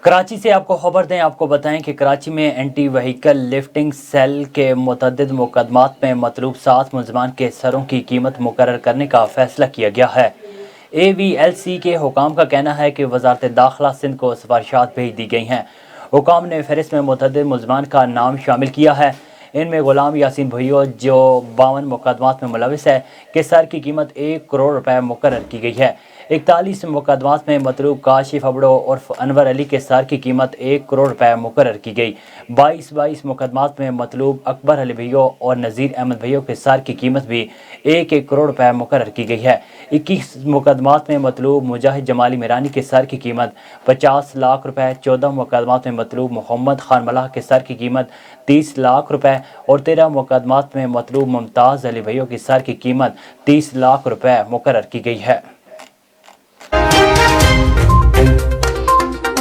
کراچی سے آپ کو خبر دیں، آپ کو بتائیں کہ کراچی میں اینٹی وہیکل لفٹنگ سیل کے متعدد مقدمات میں مطلوب 7 ملزمان کے سروں کی قیمت مقرر کرنے کا فیصلہ کیا گیا ہے۔ AVLC کے حکام کا کہنا ہے کہ وزارت داخلہ سندھ کو سفارشات بھیج دی گئی ہیں۔ حکام نے فہرست میں متعدد ملزمان کا نام شامل کیا ہے۔ ان میں غلام یاسین بھیو جو 52 مقدمات میں ملوث ہے کے سر کی قیمت 1 کروڑ روپے مقرر کی گئی ہے۔ 41 مقدمات میں مطلوب کاشف ابڑو عرف انور علی کے سر کی قیمت 1 کروڑ روپے مقرر کی گئی۔ 22 مقدمات میں مطلوب اکبر علی بھیو اور نذیر احمد بھیو کے سر کی قیمت بھی 1 کروڑ روپے مقرر کی گئی ہے۔ 21 مقدمات میں مطلوب مجاہد جمالی میرانی کے سر کی قیمت 50 لاکھ روپے، 14 مقدمات میں مطلوب محمد خان ملاح کے سر کی قیمت 30 لاکھ روپے اور 13 مقدمات میں مطلوب ممتاز علی بھیو کے سر کی قیمت 30 لاکھ روپے مقرر کی گئی ہے۔